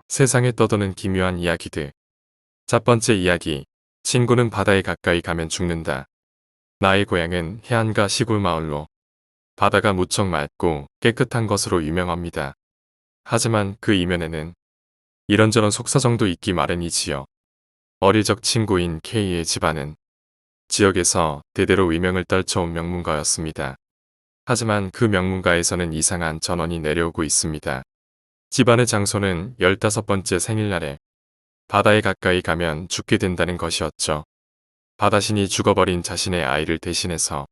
세상에 떠도는 기묘한 이야기들. 첫 번째 이야기. 친구는 바다에 가까이 가면 죽는다. 나의 고향은 해안가 시골 마을로 바다가 무척 맑고 깨끗한 것으로 유명합니다. 하지만 그 이면에는 이런저런 속사정도 있기 마련이지요. 어릴 적 친구인 K의 집안은 지역에서 대대로 위명을 떨쳐온 명문가였습니다. 하지만 그 명문가에서는 이상한 전원이 내려오고 있습니다. 집안의 장소는 15번째 생일날에 바다에 가까이 가면 죽게 된다는 것이었죠. 바다신이 죽어버린 자신의 아이를 대신해서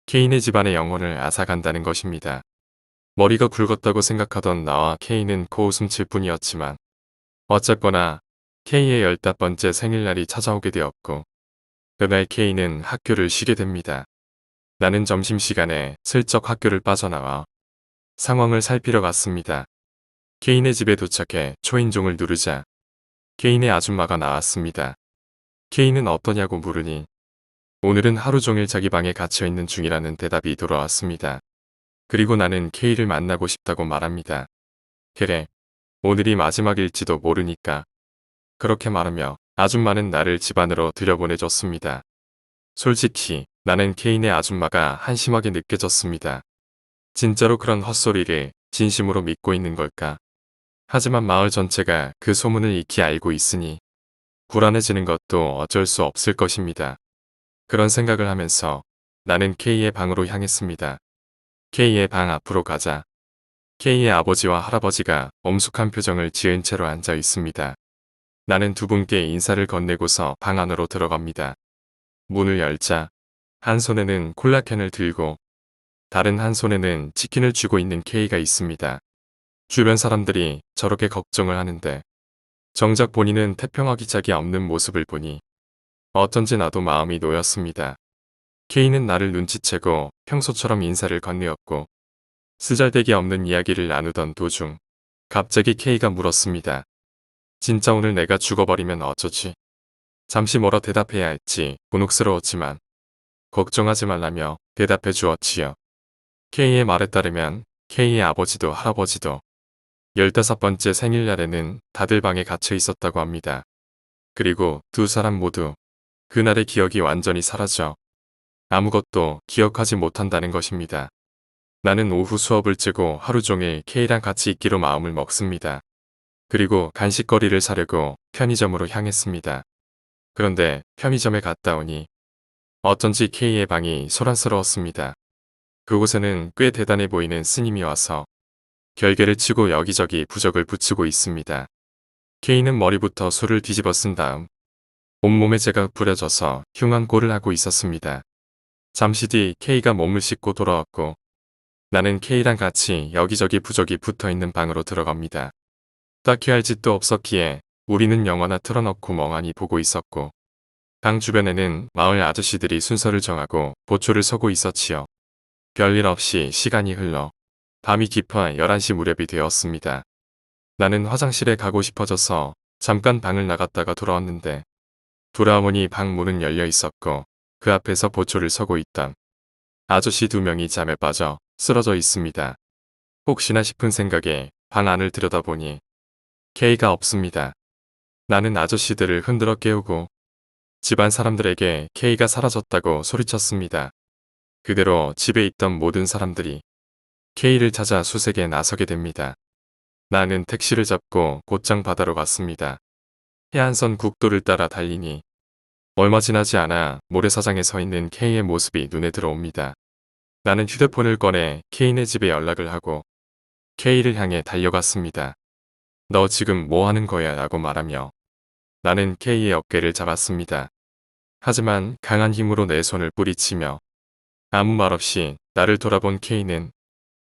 케인의 집안의 영혼을 앗아간다는 것입니다. 머리가 굵었다고 생각하던 나와 케인은 코웃음칠 뿐이었지만 어쨌거나 K의 15번째 생일날이 찾아오게 되었고 그날 K는 학교를 쉬게 됩니다. 나는 점심시간에 슬쩍 학교를 빠져나와 상황을 살피러 갔습니다. 케인의 집에 도착해 초인종을 누르자 케인의 아줌마가 나왔습니다. 케인은 어떠냐고 물으니 오늘은 하루 종일 자기 방에 갇혀있는 중이라는 대답이 돌아왔습니다. 그리고 나는 케이를 만나고 싶다고 말합니다. 그래, 오늘이 마지막일지도 모르니까. 그렇게 말하며 아줌마는 나를 집 안으로 들여보내줬습니다. 솔직히 나는 케인의 아줌마가 한심하게 느껴졌습니다. 진짜로 그런 헛소리를 진심으로 믿고 있는 걸까? 하지만 마을 전체가 그 소문을 익히 알고 있으니 불안해지는 것도 어쩔 수 없을 것입니다. 그런 생각을 하면서 나는 K의 방으로 향했습니다. K의 방 앞으로 가자 K의 아버지와 할아버지가 엄숙한 표정을 지은 채로 앉아 있습니다. 나는 두 분께 인사를 건네고서 방 안으로 들어갑니다. 문을 열자 한 손에는 콜라캔을 들고 다른 한 손에는 치킨을 쥐고 있는 K가 있습니다. 주변 사람들이 저렇게 걱정을 하는데 정작 본인은 태평하기 짝이 없는 모습을 보니 어쩐지 나도 마음이 놓였습니다. K는 나를 눈치채고 평소처럼 인사를 건네었고 쓰잘데기 없는 이야기를 나누던 도중 갑자기 K가 물었습니다. 진짜 오늘 내가 죽어버리면 어쩌지? 잠시 뭐라 대답해야 할지 곤혹스러웠지만 걱정하지 말라며 대답해 주었지요. K의 말에 따르면 K의 아버지도 할아버지도 15번째 생일날에는 다들 방에 갇혀 있었다고 합니다. 그리고 두 사람 모두 그날의 기억이 완전히 사라져 아무것도 기억하지 못한다는 것입니다. 나는 오후 수업을 째고 하루 종일 K랑 같이 있기로 마음을 먹습니다. 그리고 간식거리를 사려고 편의점으로 향했습니다. 그런데 편의점에 갔다 오니 어쩐지 K의 방이 소란스러웠습니다. 그곳에는 꽤 대단해 보이는 스님이 와서 결계를 치고 여기저기 부적을 붙이고 있습니다. K는 머리부터 술을 뒤집어 쓴 다음 온몸에 제가 부려져서 흉한 꼴을 하고 있었습니다. 잠시 뒤 K가 몸을 씻고 돌아왔고 나는 K랑 같이 여기저기 부적이 붙어있는 방으로 들어갑니다. 딱히 할 짓도 없었기에 우리는 영화나 틀어놓고 멍하니 보고 있었고 방 주변에는 마을 아저씨들이 순서를 정하고 보초를 서고 있었지요. 별일 없이 시간이 흘러 밤이 깊어 11시 무렵이 되었습니다. 나는 화장실에 가고 싶어져서 잠깐 방을 나갔다가 돌아왔는데 돌아오니 방 문은 열려 있었고 그 앞에서 보초를 서고 있던 아저씨 2명이 잠에 빠져 쓰러져 있습니다. 혹시나 싶은 생각에 방 안을 들여다보니 K가 없습니다. 나는 아저씨들을 흔들어 깨우고 집안 사람들에게 K가 사라졌다고 소리쳤습니다. 그대로 집에 있던 모든 사람들이 K를 찾아 수색에 나서게 됩니다. 나는 택시를 잡고 곧장 바다로 갔습니다. 해안선 국도를 따라 달리니 얼마 지나지 않아 모래사장에 서 있는 K의 모습이 눈에 들어옵니다. 나는 휴대폰을 꺼내 K네 집에 연락을 하고 K를 향해 달려갔습니다. 너 지금 뭐 하는 거야? 라고 말하며 나는 K의 어깨를 잡았습니다. 하지만 강한 힘으로 내 손을 뿌리치며 아무 말 없이 나를 돌아본 K는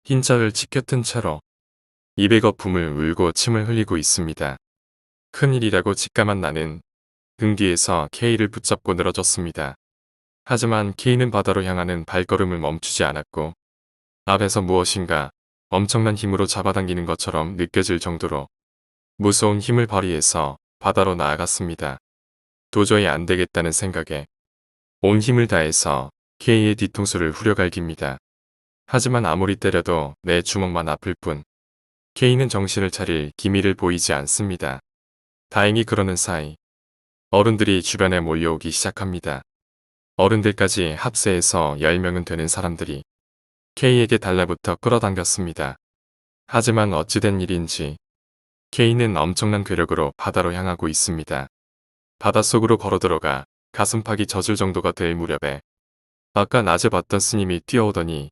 흰자를 치켜튼 채로 입에 거품을 울고 침을 흘리고 있습니다. 큰일이라고 직감한 나는 등 뒤에서 K를 붙잡고 늘어졌습니다. 하지만 K는 바다로 향하는 발걸음을 멈추지 않았고 앞에서 무엇인가 엄청난 힘으로 잡아당기는 것처럼 느껴질 정도로 무서운 힘을 발휘해서 바다로 나아갔습니다. 도저히 안 되겠다는 생각에 온 힘을 다해서 K의 뒤통수를 후려갈깁니다. 하지만 아무리 때려도 내 주먹만 아플 뿐 K는 정신을 차릴 기미를 보이지 않습니다. 다행히 그러는 사이 어른들이 주변에 몰려오기 시작합니다. 어른들까지 합세해서 10명은 되는 사람들이 K에게 달라붙어 끌어당겼습니다. 하지만 어찌된 일인지 K는 엄청난 괴력으로 바다로 향하고 있습니다. 바닷속으로 걸어들어가 가슴팍이 젖을 정도가 될 무렵에 아까 낮에 봤던 스님이 뛰어오더니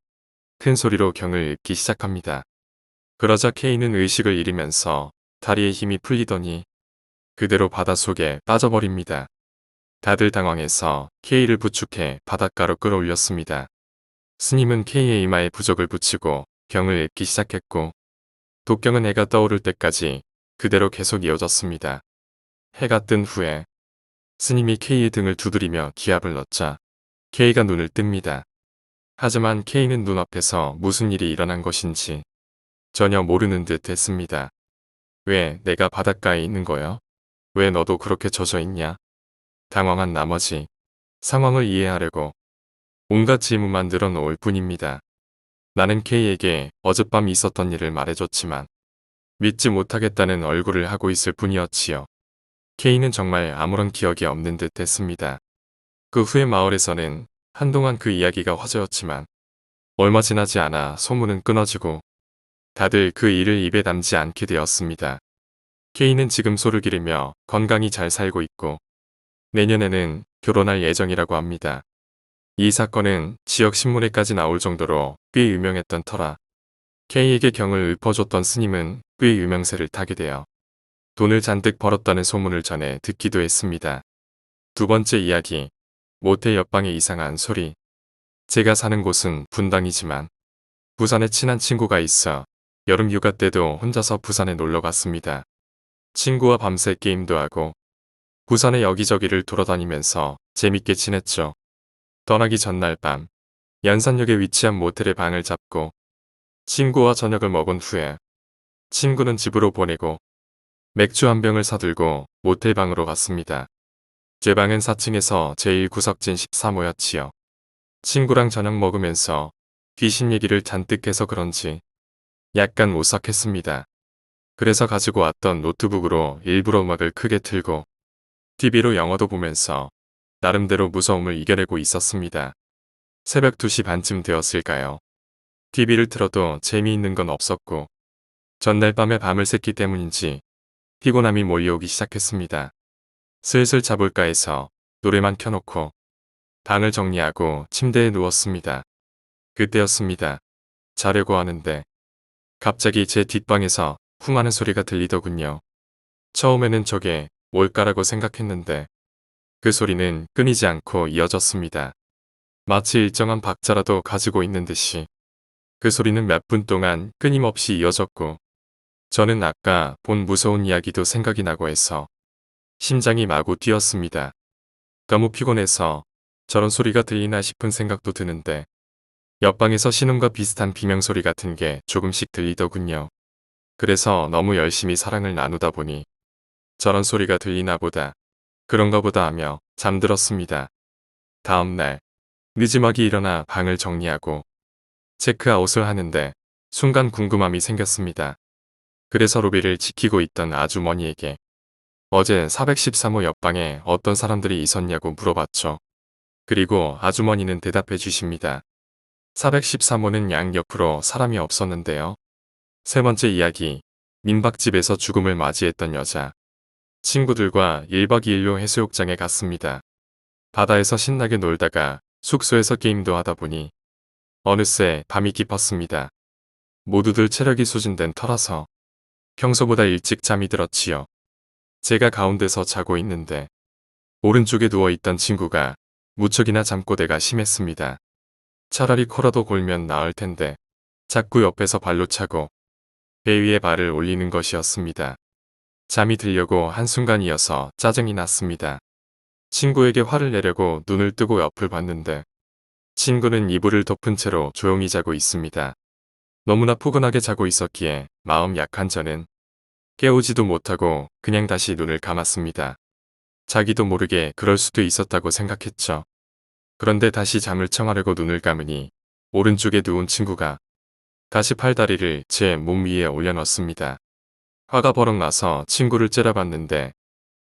큰 소리로 경을 읊기 시작합니다. 그러자 K는 의식을 잃으면서 다리에 힘이 풀리더니 그대로 바닷속에 빠져버립니다. 다들 당황해서 K를 부축해 바닷가로 끌어올렸습니다. 스님은 K의 이마에 부적을 붙이고 경을 읊기 시작했고 독경은 해가 떠오를 때까지 그대로 계속 이어졌습니다. 해가 뜬 후에 스님이 K의 등을 두드리며 기합을 넣자 K가 눈을 뜹니다. 하지만 K는 눈앞에서 무슨 일이 일어난 것인지 전혀 모르는 듯 했습니다. 왜 내가 바닷가에 있는 거야? 왜 너도 그렇게 젖어 있냐? 당황한 나머지 상황을 이해하려고 온갖 질문만 늘어놓을 뿐입니다. 나는 K에게 어젯밤 있었던 일을 말해줬지만 믿지 못하겠다는 얼굴을 하고 있을 뿐이었지요. K는 정말 아무런 기억이 없는 듯 했습니다. 그 후에 마을에서는 한동안 그 이야기가 화제였지만 얼마 지나지 않아 소문은 끊어지고 다들 그 일을 입에 담지 않게 되었습니다. K는 지금 소를 기르며 건강히 잘 살고 있고 내년에는 결혼할 예정이라고 합니다. 이 사건은 지역 신문에까지 나올 정도로 꽤 유명했던 터라 K에게 경을 읊어줬던 스님은 꽤 유명세를 타게 되어 돈을 잔뜩 벌었다는 소문을 전해 듣기도 했습니다. 두 번째 이야기, 모텔 옆방의 이상한 소리. 제가 사는 곳은 분당이지만 부산에 친한 친구가 있어 여름 휴가 때도 혼자서 부산에 놀러 갔습니다. 친구와 밤새 게임도 하고 부산의 여기저기를 돌아다니면서 재밌게 지냈죠. 떠나기 전날 밤 연산역에 위치한 모텔에 방을 잡고 친구와 저녁을 먹은 후에 친구는 집으로 보내고 맥주 한 병을 사들고 모텔 방으로 갔습니다. 제 방은 4층에서 제1구석진 13호였지요. 친구랑 저녁 먹으면서 귀신 얘기를 잔뜩 해서 그런지 약간 오싹했습니다. 그래서 가지고 왔던 노트북으로 일부러 음악을 크게 틀고 TV로 영화도 보면서 나름대로 무서움을 이겨내고 있었습니다. 새벽 2시 반쯤 되었을까요? TV를 틀어도 재미있는 건 없었고 전날 밤에 밤을 샜기 때문인지 피곤함이 몰려오기 시작했습니다. 슬슬 자볼까 해서 노래만 켜놓고 방을 정리하고 침대에 누웠습니다. 그때였습니다. 자려고 하는데 갑자기 제 뒷방에서 쿵 하는 소리가 들리더군요. 처음에는 저게 뭘까라고 생각했는데 그 소리는 끊이지 않고 이어졌습니다. 마치 일정한 박자라도 가지고 있는 듯이 그 소리는 몇 분 동안 끊임없이 이어졌고 저는 아까 본 무서운 이야기도 생각이 나고 해서 심장이 마구 뛰었습니다. 너무 피곤해서 저런 소리가 들리나 싶은 생각도 드는데 옆방에서 신음과 비슷한 비명소리 같은 게 조금씩 들리더군요. 그래서 너무 열심히 사랑을 나누다 보니 저런 소리가 들리나 보다, 그런가 보다 하며 잠들었습니다. 다음날 늦지막이 일어나 방을 정리하고 체크아웃을 하는데 순간 궁금함이 생겼습니다. 그래서 로비를 지키고 있던 아주머니에게 어제 413호 옆방에 어떤 사람들이 있었냐고 물어봤죠. 그리고 아주머니는 대답해 주십니다. 413호는 양 옆으로 사람이 없었는데요. 세 번째 이야기, 민박집에서 죽음을 맞이했던 여자. 친구들과 1박 2일로 해수욕장에 갔습니다. 바다에서 신나게 놀다가 숙소에서 게임도 하다 보니 어느새 밤이 깊었습니다. 모두들 체력이 소진된 터라서 평소보다 일찍 잠이 들었지요. 제가 가운데서 자고 있는데 오른쪽에 누워있던 친구가 무척이나 잠꼬대가 심했습니다. 차라리 코라도 골면 나을 텐데 자꾸 옆에서 발로 차고 배 위에 발을 올리는 것이었습니다. 잠이 들려고 한순간이어서 짜증이 났습니다. 친구에게 화를 내려고 눈을 뜨고 옆을 봤는데 친구는 이불을 덮은 채로 조용히 자고 있습니다. 너무나 포근하게 자고 있었기에 마음 약한 저는 깨우지도 못하고 그냥 다시 눈을 감았습니다. 자기도 모르게 그럴 수도 있었다고 생각했죠. 그런데 다시 잠을 청하려고 눈을 감으니 오른쪽에 누운 친구가 다시 팔다리를 제 몸 위에 올려놓습니다. 화가 버럭 나서 친구를 째려봤는데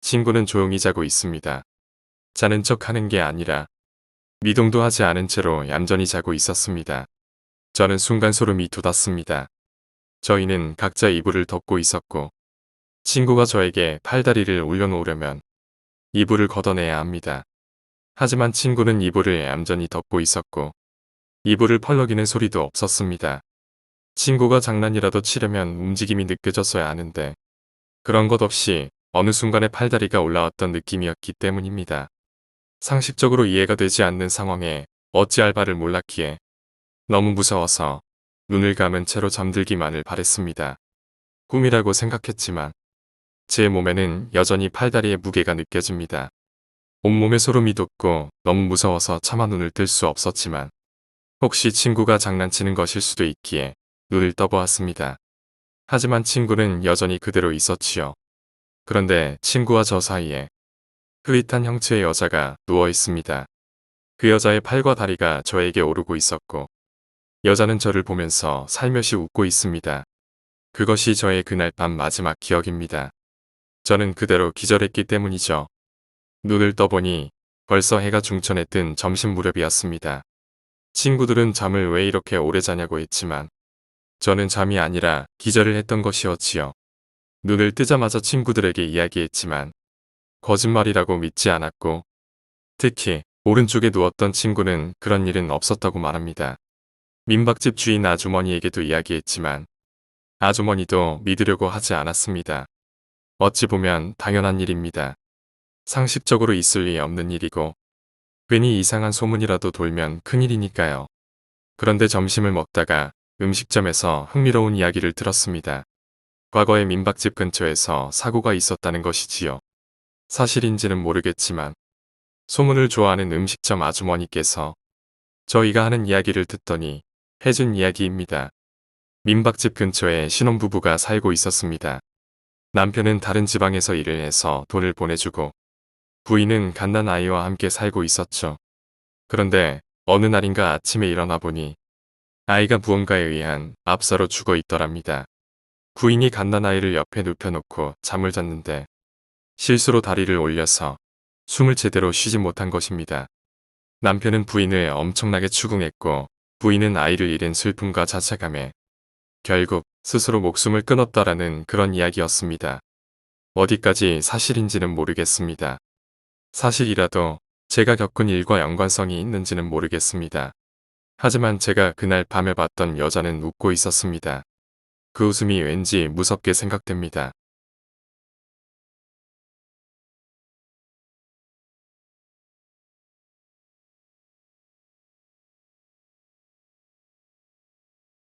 친구는 조용히 자고 있습니다. 자는 척 하는 게 아니라 미동도 하지 않은 채로 얌전히 자고 있었습니다. 저는 순간 소름이 돋았습니다. 저희는 각자 이불을 덮고 있었고 친구가 저에게 팔다리를 올려놓으려면 이불을 걷어내야 합니다. 하지만 친구는 이불을 얌전히 덮고 있었고 이불을 펄럭이는 소리도 없었습니다. 친구가 장난이라도 치려면 움직임이 느껴졌어야 하는데 그런 것 없이 어느 순간에 팔다리가 올라왔던 느낌이었기 때문입니다. 상식적으로 이해가 되지 않는 상황에 어찌할 바를 몰랐기에 너무 무서워서 눈을 감은 채로 잠들기만을 바랬습니다. 꿈이라고 생각했지만 제 몸에는 여전히 팔다리의 무게가 느껴집니다. 온몸에 소름이 돋고 너무 무서워서 차마 눈을 뜰 수 없었지만 혹시 친구가 장난치는 것일 수도 있기에 눈을 떠보았습니다. 하지만 친구는 여전히 그대로 있었지요. 그런데 친구와 저 사이에 흐릿한 형체의 여자가 누워 있습니다. 그 여자의 팔과 다리가 저에게 오르고 있었고 여자는 저를 보면서 살며시 웃고 있습니다. 그것이 저의 그날 밤 마지막 기억입니다. 저는 그대로 기절했기 때문이죠. 눈을 떠보니 벌써 해가 중천에 뜬 점심 무렵이었습니다. 친구들은 잠을 왜 이렇게 오래 자냐고 했지만 저는 잠이 아니라 기절을 했던 것이었지요. 눈을 뜨자마자 친구들에게 이야기했지만 거짓말이라고 믿지 않았고 특히 오른쪽에 누웠던 친구는 그런 일은 없었다고 말합니다. 민박집 주인 아주머니에게도 이야기했지만 아주머니도 믿으려고 하지 않았습니다. 어찌 보면 당연한 일입니다. 상식적으로 있을 리 없는 일이고 괜히 이상한 소문이라도 돌면 큰일이니까요. 그런데 점심을 먹다가 음식점에서 흥미로운 이야기를 들었습니다. 과거에 민박집 근처에서 사고가 있었다는 것이지요. 사실인지는 모르겠지만 소문을 좋아하는 음식점 아주머니께서 저희가 하는 이야기를 듣더니 해준 이야기입니다. 민박집 근처에 신혼부부가 살고 있었습니다. 남편은 다른 지방에서 일을 해서 돈을 보내주고 부인은 갓난아이와 함께 살고 있었죠. 그런데 어느 날인가 아침에 일어나 보니 아이가 무언가에 의한 압사로 죽어 있더랍니다. 부인이 갓난아이를 옆에 눕혀놓고 잠을 잤는데 실수로 다리를 올려서 숨을 제대로 쉬지 못한 것입니다. 남편은 부인을 엄청나게 추궁했고 부인은 아이를 잃은 슬픔과 자책감에 결국 스스로 목숨을 끊었다라는 그런 이야기였습니다. 어디까지 사실인지는 모르겠습니다. 사실이라도 제가 겪은 일과 연관성이 있는지는 모르겠습니다. 하지만 제가 그날 밤에 봤던 여자는 웃고 있었습니다. 그 웃음이 왠지 무섭게 생각됩니다.